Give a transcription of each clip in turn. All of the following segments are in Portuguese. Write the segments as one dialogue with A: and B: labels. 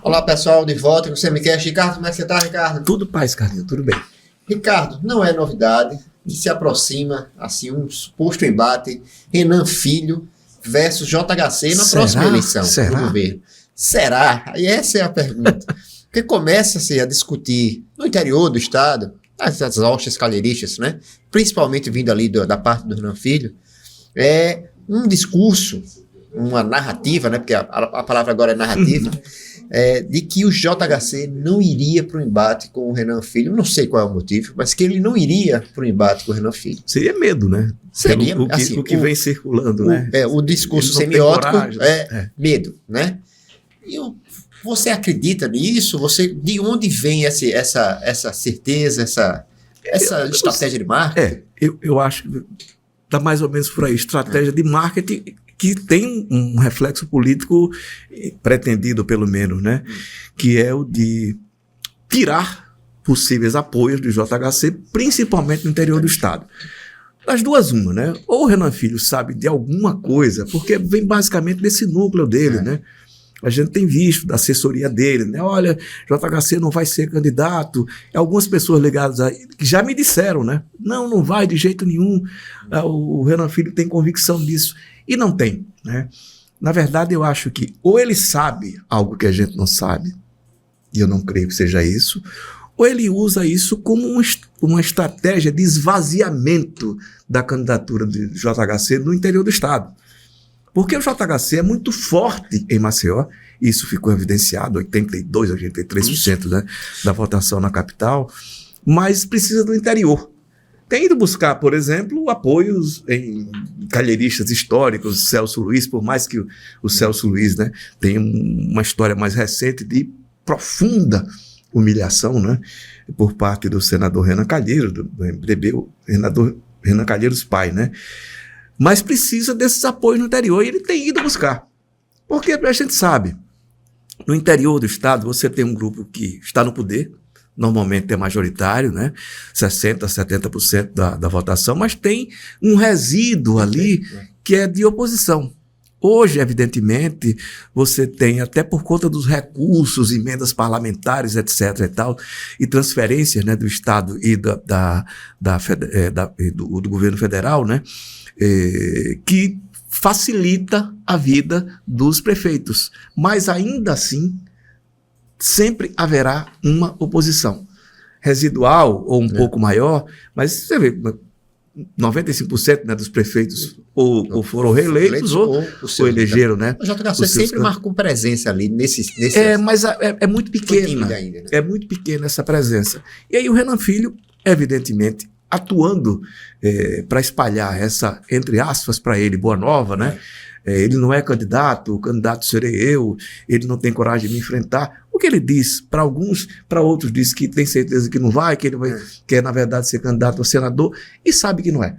A: Olá pessoal, de volta com o CMCast. Ricardo, como é que você está, Ricardo?
B: Tudo paz, Carlinhos, tudo bem.
A: Ricardo, não é novidade que se aproxima assim um suposto embate Renan Filho versus JHC na próxima eleição do governo. Será? E essa é a pergunta. Porque começa-se a discutir no interior do estado, as hostes calheiristas, né? Principalmente vindo ali da parte do Renan Filho, é um discurso, uma narrativa, né? Porque a palavra agora é narrativa, de que o JHC não iria para o embate com o Renan Filho. Não sei qual é o motivo, mas que ele não iria para o embate com o Renan Filho.
B: Seria medo, né?
A: Seria
B: o que vem circulando, né?
A: O discurso semiótico medo, né? E você acredita nisso? De onde vem essa certeza, essa estratégia de marketing?
B: Eu acho que está mais ou menos por aí. Estratégia de marketing que tem um reflexo político pretendido, pelo menos, né? Que é o de tirar possíveis apoios do JHC, principalmente no interior do estado. Das duas, uma, né? Ou o Renan Filho sabe de alguma coisa, porque vem basicamente desse núcleo dele, né? A gente tem visto da assessoria dele, né? Olha, JHC não vai ser candidato. Algumas pessoas ligadas a que já me disseram, né? Não vai de jeito nenhum. O Renan Filho tem convicção disso. E não tem, né? Na verdade, eu acho que ou ele sabe algo que a gente não sabe, e eu não creio que seja isso, ou ele usa isso como uma estratégia de esvaziamento da candidatura de JHC no interior do estado. Porque o JHC é muito forte em Maceió, isso ficou evidenciado, 82%, 83%, né, da votação na capital, mas precisa do interior. Tem ido buscar, por exemplo, apoios em calheiristas históricos, Celso Luiz, por mais que o Celso Luiz, né, tenha uma história mais recente de profunda humilhação, né, por parte do senador Renan Calheiros, do MDB, o senador Renan Calheiros pai, né, mas precisa desses apoios no interior e ele tem ido buscar. Porque a gente sabe, no interior do estado você tem um grupo que está no poder, normalmente é majoritário, né? 60%, 70% da votação, mas tem um resíduo ali que é de oposição. Hoje, evidentemente, você tem, até por conta dos recursos, emendas parlamentares, etc. e tal, e transferências, né, do Estado e do governo federal, né, que facilita a vida dos prefeitos. Mas ainda assim, sempre haverá uma oposição residual ou um pouco maior, mas você vê, 95%, né, dos prefeitos ou foram reeleitos ou elegeram, né?
A: O JHC sempre marca presença ali nesse
B: mas é muito pequena, ainda, né? É muito pequena essa presença. E aí o Renan Filho, evidentemente, atuando para espalhar essa, entre aspas, para ele, boa nova, né? Ele não é candidato, o candidato serei eu, ele não tem coragem de me enfrentar. O que ele diz para alguns, para outros diz que tem certeza que não vai, que ele quer, na verdade, ser candidato a senador, e sabe que não é.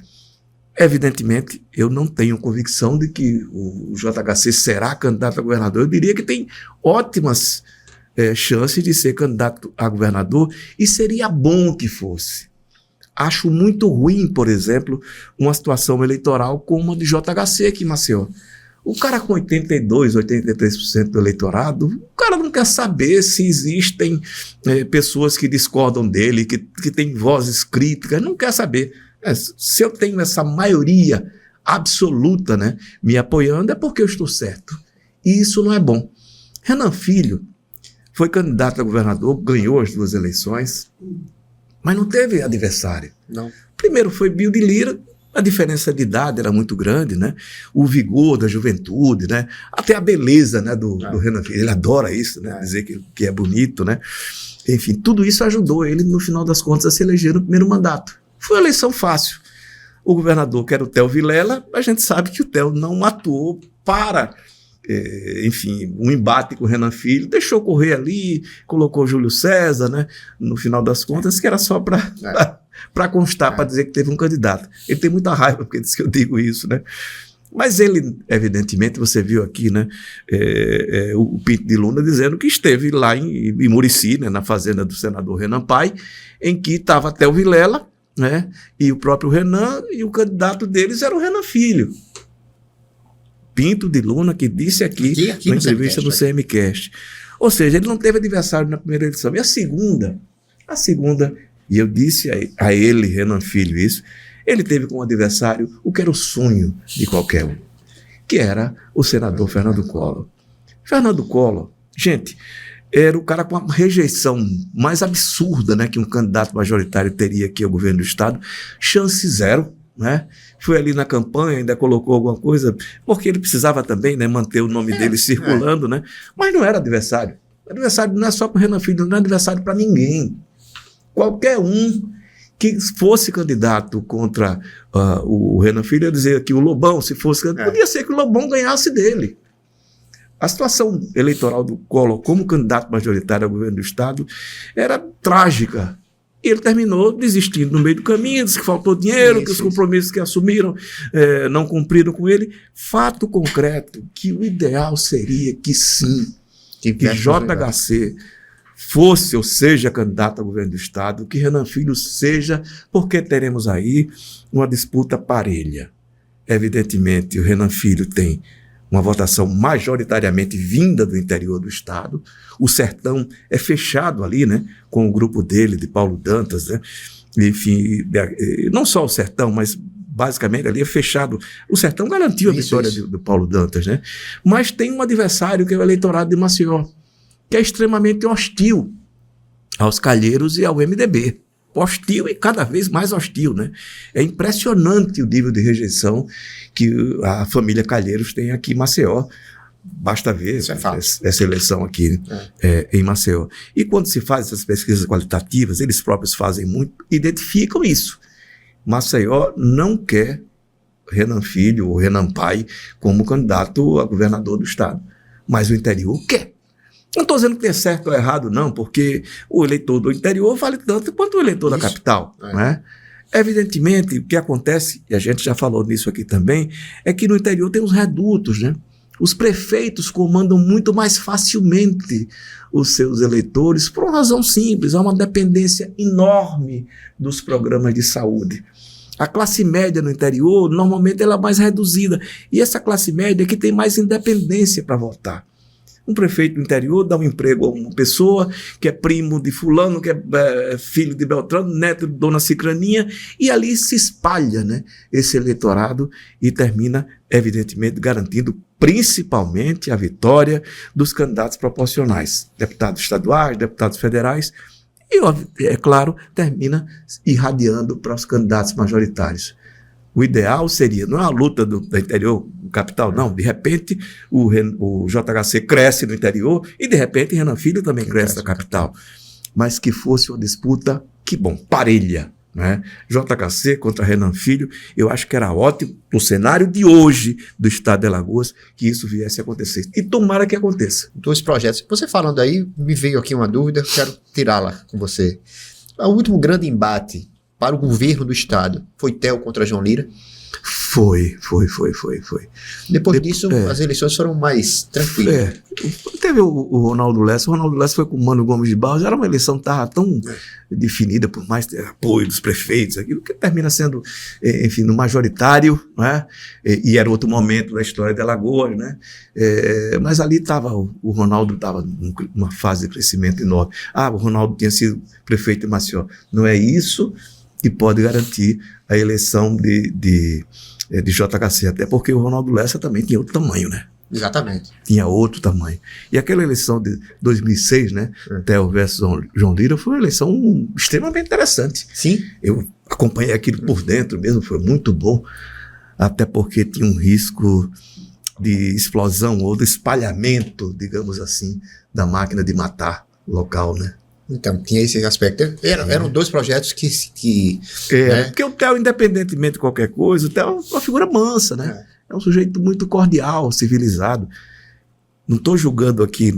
B: Evidentemente, eu não tenho convicção de que o JHC será candidato a governador. Eu diria que tem ótimas chances de ser candidato a governador, e seria bom que fosse. Acho muito ruim, por exemplo, uma situação eleitoral como a de JHC aqui em Maceió. O cara com 82%, 83% do eleitorado, o cara não quer saber se existem pessoas que discordam dele, que têm vozes críticas, não quer saber. Se eu tenho essa maioria absoluta, né, me apoiando, é porque eu estou certo. E isso não é bom. Renan Filho foi candidato a governador, ganhou as duas eleições, mas não teve adversário.
A: Não.
B: Primeiro foi Bill de Lira, a diferença de idade era muito grande, né? O vigor da juventude, né? Até a beleza, né, do Renan Filho. Ele adora isso, né? Dizer que é bonito, né? Enfim, tudo isso ajudou ele, no final das contas, a se eleger no primeiro mandato. Foi uma eleição fácil. O governador, que era o Theo Vilela, a gente sabe que o Theo não atuou para... enfim, um embate com o Renan Filho, deixou correr ali, colocou o Júlio César, né, no final das contas, que era só para constar, para dizer que teve um candidato. Ele tem muita raiva porque disse que eu digo isso, né? Mas ele, evidentemente, você viu aqui, né, o Pinto de Luna dizendo que esteve lá em Murici, né, na fazenda do senador Renan Pai, em que estava até o Vilela, né, e o próprio Renan, e o candidato deles era o Renan Filho. Pinto de Luna, que disse aqui na entrevista do CMCast. Ou seja, ele não teve adversário na primeira eleição. E a segunda, e eu disse a ele, Renan Filho, isso, ele teve como adversário o que era o sonho de qualquer um, que era o senador Fernando Collor. Fernando Collor, gente, era o cara com a rejeição mais absurda, né, que um candidato majoritário teria aqui ao governo do Estado, chance zero, né? Foi ali na campanha, ainda colocou alguma coisa, porque ele precisava também, né, manter o nome dele circulando, né? Mas não era adversário. Adversário não é só para o Renan Filho, não é adversário para ninguém. Qualquer um que fosse candidato contra o Renan Filho, ia dizer que o Lobão, se fosse candidato, podia ser que o Lobão ganhasse dele. A situação eleitoral do Collor como candidato majoritário ao governo do Estado era trágica. E ele terminou desistindo no meio do caminho, disse que faltou dinheiro, que os compromissos que assumiram não cumpriram com ele. Fato concreto, que o ideal seria que sim, que JHC fosse ou seja candidato ao governo do Estado, que Renan Filho seja, porque teremos aí uma disputa parelha. Evidentemente, o Renan Filho tem uma votação majoritariamente vinda do interior do Estado. O Sertão é fechado ali, né, com o grupo dele, de Paulo Dantas, né? Enfim, não só o Sertão, mas basicamente ali é fechado. O Sertão garantiu a vitória do Paulo Dantas, né? Mas tem um adversário que é o eleitorado de Maceió, que é extremamente hostil aos Calheiros e ao MDB. Hostil e cada vez mais hostil, né? É impressionante o nível de rejeição que a família Calheiros tem aqui em Maceió. Basta ver essa eleição aqui em Maceió. E quando se faz essas pesquisas qualitativas, eles próprios fazem muito, identificam isso. Maceió não quer Renan Filho ou Renan Pai como candidato a governador do Estado, mas o interior quer. Não estou dizendo que é certo ou errado, não, porque o eleitor do interior vale tanto quanto o eleitor da capital. Né? Evidentemente, o que acontece, e a gente já falou nisso aqui também, é que no interior tem os redutos, né? Os prefeitos comandam muito mais facilmente os seus eleitores por uma razão simples, há uma dependência enorme dos programas de saúde. A classe média no interior, normalmente, ela é mais reduzida, e essa classe média é que tem mais independência para votar. Um prefeito do interior dá um emprego a uma pessoa que é primo de fulano, que é filho de Beltrano, neto de dona Cicraninha, e ali se espalha, né, esse eleitorado e termina, evidentemente, garantindo principalmente a vitória dos candidatos proporcionais, deputados estaduais, deputados federais, e, é claro, termina irradiando para os candidatos majoritários. O ideal seria, não é a luta do interior, do capital, não. De repente, o JHC cresce no interior e, de repente, Renan Filho também cresce na capital. Mas que fosse uma disputa, que bom, parelha. Né? JHC contra Renan Filho, eu acho que era ótimo, no cenário de hoje do Estado de Alagoas, que isso viesse a acontecer. E tomara que aconteça.
A: 2 projetos. Você falando aí, me veio aqui uma dúvida, quero tirá-la com você. O último grande embate para o governo do Estado foi Theo contra João Lira?
B: Foi.
A: Depois disso, as eleições foram mais tranquilas.
B: Teve o Ronaldo Lessa. O Ronaldo Lessa foi com o Mano Gomes de Barros. Era uma eleição que estava tão definida, por mais ter apoio dos prefeitos, aquilo que termina sendo, enfim, no majoritário, né? E era outro momento da história de Alagoas, né? Mas ali estava, o Ronaldo estava numa fase de crescimento enorme. O Ronaldo tinha sido prefeito de Maceió. Não é isso que pode garantir a eleição de JHC, até porque o Ronaldo Lessa também tinha outro tamanho, né?
A: Exatamente.
B: Tinha outro tamanho. E aquela eleição de 2006, né, Theo versus João Lira, foi uma eleição extremamente interessante.
A: Sim.
B: Eu acompanhei aquilo por dentro mesmo, foi muito bom, até porque tinha um risco de explosão ou de espalhamento, digamos assim, da máquina de matar local, né?
A: Então, tinha esse aspecto. Eram 2 projetos que
B: né? Porque o Theo, independentemente de qualquer coisa, o Theo é uma figura mansa, né? É um sujeito muito cordial, civilizado. Não estou julgando aqui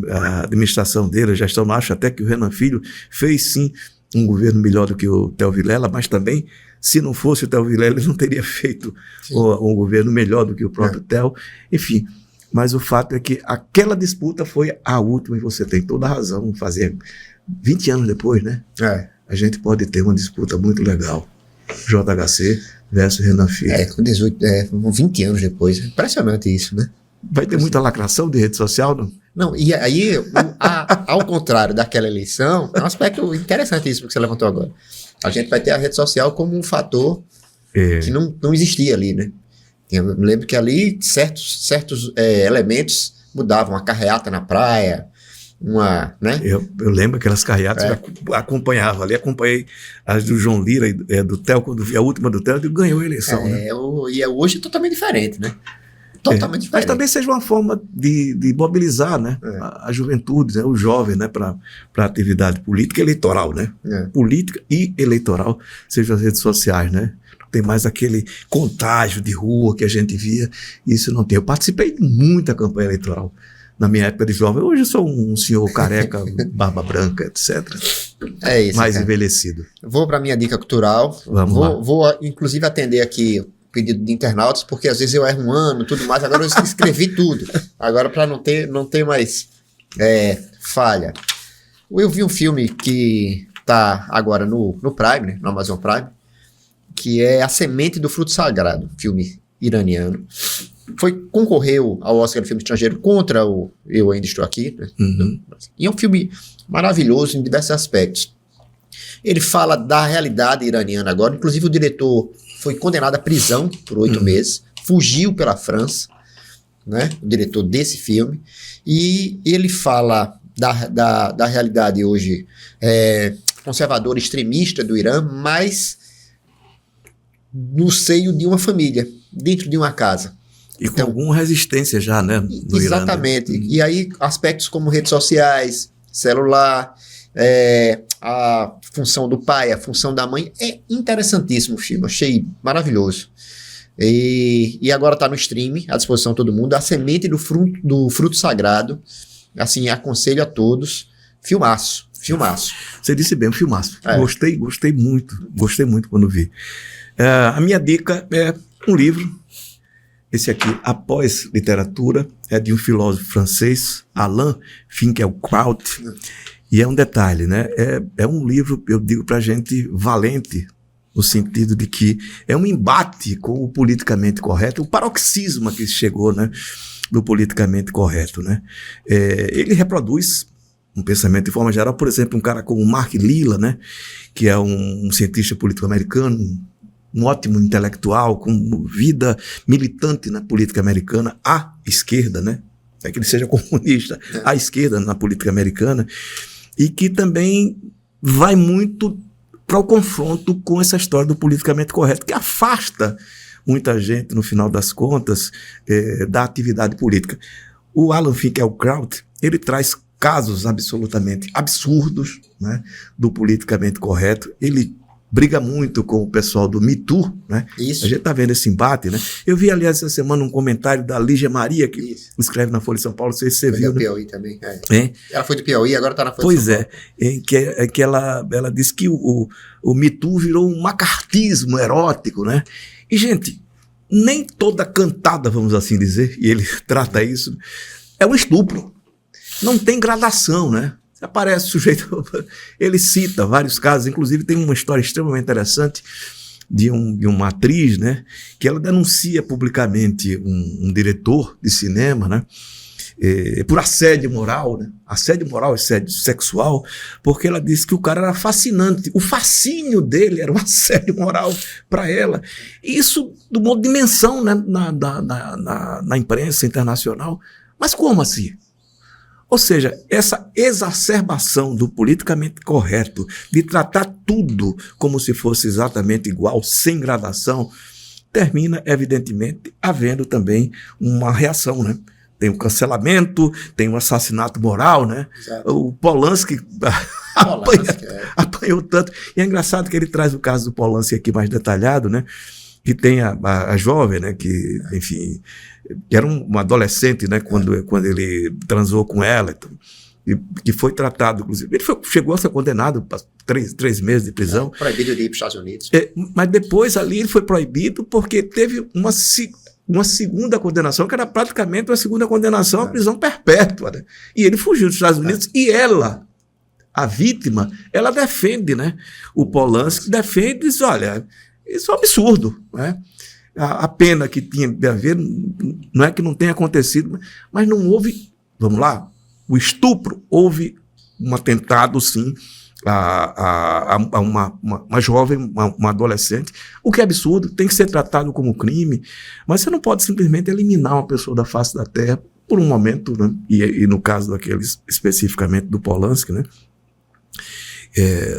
B: a administração dele, a gestão, acho até que o Renan Filho fez sim um governo melhor do que o Theo Vilela, mas também, se não fosse o Theo Vilela, ele não teria feito um governo melhor do que o próprio Theo. Enfim, mas o fato é que aquela disputa foi a última, e você tem toda a razão, fazer 20 anos depois, né? A gente pode ter uma disputa muito legal. JHC versus Renan Filho.
A: Com 20 anos depois. Impressionante isso, né?
B: Vai ter muita lacração de rede social, não?
A: Não, e aí, ao contrário daquela eleição, é um aspecto interessante isso que você levantou agora. A gente vai ter a rede social como um fator que não existia ali, né? Eu me lembro que ali certos elementos mudavam, a carreata na praia, né?
B: Eu lembro aquelas carreatas, eu acompanhava ali, acompanhei as do João Lira e do Theo, quando vi a última do Theo, ganhou a eleição, né?
A: E hoje é totalmente diferente, né? Totalmente diferente.
B: Mas também seja uma forma de mobilizar, né, a juventude, né, o jovem, né, para a atividade política e eleitoral, né? Política e eleitoral, seja as redes sociais, né? Não tem mais aquele contágio de rua que a gente via, isso não tem. Eu participei de muita campanha eleitoral na minha época de jovem. Hoje eu sou um senhor careca, barba branca, etc.
A: É isso.
B: Mais envelhecido.
A: Vou para a minha dica cultural. Vou inclusive atender aqui pedido de internautas, porque às vezes eu erro um ano, tudo mais. Agora eu escrevi tudo. Agora para não ter mais falha. Eu vi um filme que tá agora no Prime, né, no Amazon Prime, que é A Semente do Fruto Sagrado, filme iraniano. Concorreu ao Oscar do filme estrangeiro contra o Eu Ainda Estou Aqui. Né? E é um filme maravilhoso em diversos aspectos. Ele fala da realidade iraniana agora, inclusive o diretor foi condenado à prisão por 8 meses, fugiu pela França, né, o diretor desse filme, e ele fala da realidade hoje conservadora, extremista do Irã, mas no seio de uma família, dentro de uma casa.
B: E com alguma resistência já, né? No
A: exatamente. Irã, né? E aí, aspectos como redes sociais, celular, a função do pai, a função da mãe, é interessantíssimo o filme, achei maravilhoso. E agora está no streaming, à disposição de todo mundo, A Semente do Fruto Sagrado, assim, aconselho a todos, filmaço.
B: Você disse bem, um filmaço. Gostei muito quando vi. A minha dica é um livro, esse aqui, Após Literatura, é de um filósofo francês, Alain Finkielkraut. E é um detalhe, né? É um livro, eu digo pra gente, valente, no sentido de que é um embate com o politicamente correto, o paroxismo que chegou, né, do politicamente correto, né? Ele reproduz um pensamento de forma geral, por exemplo, um cara como Mark Lilla, né, que é um cientista político americano, um ótimo intelectual, com vida militante na política americana, à esquerda, né? É que ele seja comunista, à esquerda na política americana, e que também vai muito para o confronto com essa história do politicamente correto, que afasta muita gente, no final das contas, da atividade política. O Alain Finkielkraut, ele traz casos absolutamente absurdos, né, do politicamente correto. Ele briga muito com o pessoal do Me Too, né? Isso. A gente tá vendo esse embate, né? Eu vi, aliás, essa semana um comentário da Lígia Maria, que escreve na Folha de São Paulo, não sei se você viu.
A: Foi do Piauí também. Ela foi do Piauí, agora tá na Folha de São Paulo.
B: Pois é, que ela disse que o Me Too virou um macartismo erótico, né? E, gente, nem toda cantada, vamos assim dizer, e ele trata isso, é um estupro. Não tem gradação, né? Aparece o sujeito, ele cita vários casos, inclusive tem uma história extremamente interessante de uma atriz, né, que ela denuncia publicamente um diretor de cinema, né, por assédio moral, né, assédio sexual, porque ela disse que o cara era fascinante, o fascínio dele era o assédio moral para ela. E isso de uma dimensão, né, na imprensa internacional. Mas como assim? Ou seja, essa exacerbação do politicamente correto, de tratar tudo como se fosse exatamente igual, sem gradação, termina, evidentemente, havendo também uma reação, né? Tem o cancelamento, tem o assassinato moral, né? Exato. O Polanski apanhou tanto. E é engraçado que ele traz o caso do Polanski aqui mais detalhado, né? Que tem a jovem, né, que, enfim, que era uma adolescente, né, quando ele transou com ela, então, e que foi tratado, inclusive. Ele chegou a ser condenado para 3 meses de prisão.
A: Proibido de ir para os Estados Unidos.
B: Mas depois ali ele foi proibido porque teve uma segunda condenação, que era praticamente uma segunda condenação à prisão perpétua, né? E ele fugiu dos Estados Unidos e ela, a vítima, ela defende, né? O Polanski defende e diz, olha, isso é um absurdo, né? a pena que tinha de haver, não é que não tenha acontecido, mas não houve, vamos lá, o estupro, houve um atentado, sim, a uma jovem, uma adolescente, o que é absurdo, tem que ser tratado como crime, mas você não pode simplesmente eliminar uma pessoa da face da terra por um momento, né? E no caso daqueles, especificamente do Polanski, né?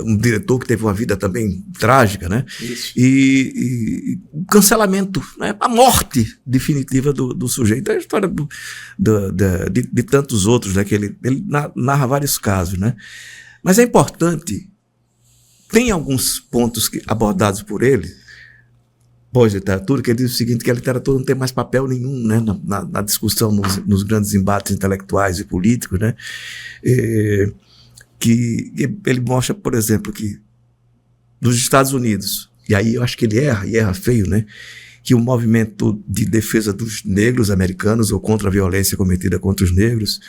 B: Um diretor que teve uma vida também trágica, né? E o cancelamento, né? A morte definitiva do sujeito. É a história de tantos outros, né? Que ele narra vários casos, né? Mas é importante, tem alguns pontos abordados por ele, pós-literatura, que ele diz o seguinte, que a literatura não tem mais papel nenhum, né? Na discussão, nos grandes embates intelectuais e políticos, né? Que ele mostra, por exemplo, que nos Estados Unidos, e aí eu acho que ele erra, e erra feio, né? Que o movimento de defesa dos negros americanos ou contra a violência cometida contra os negros,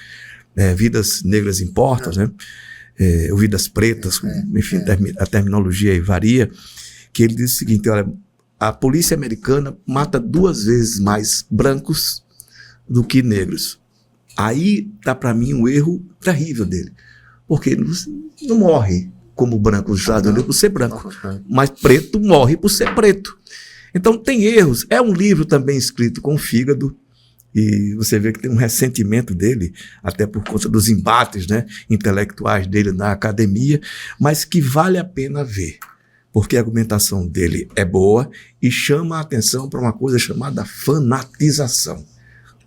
B: vidas negras importam, né? Ou vidas pretas, enfim, a terminologia aí varia, que ele diz o seguinte, olha, a polícia americana mata 2 vezes mais brancos do que negros. Aí tá para mim um erro terrível dele. Porque não morre como branco os Estados Unidos por ser branco, mas preto morre por ser preto. Então tem erros. É um livro também escrito com fígado, e você vê que tem um ressentimento dele, até por conta dos embates, né, intelectuais dele na academia, mas que vale a pena ver, porque a argumentação dele é boa e chama a atenção para uma coisa chamada fanatização.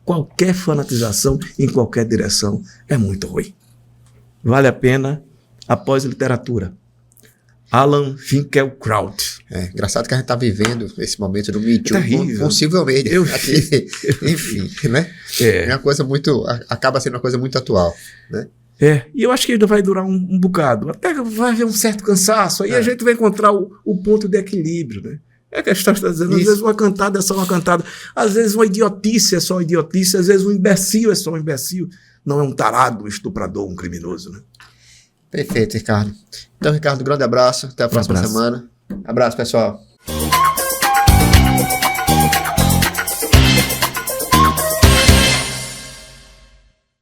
B: Qualquer fanatização em qualquer direção é muito ruim. Vale a pena, após literatura. Alan Finkielkraut.
A: Engraçado que a gente está vivendo esse momento do Me Too, possivelmente. Enfim, né? É uma coisa muito, acaba sendo uma coisa muito atual, né?
B: E eu acho que ainda vai durar um bocado, até vai haver um certo cansaço, aí a gente vai encontrar o ponto de equilíbrio, né? É que a história está dizendo, às vezes uma cantada é só uma cantada, às vezes uma idiotice é só uma idiotice, às vezes um imbecil é só um imbecil. Não é um tarado, um estuprador, um criminoso, né?
A: Perfeito, Ricardo. Então, Ricardo, grande abraço. Até a próxima semana. Abraço, pessoal.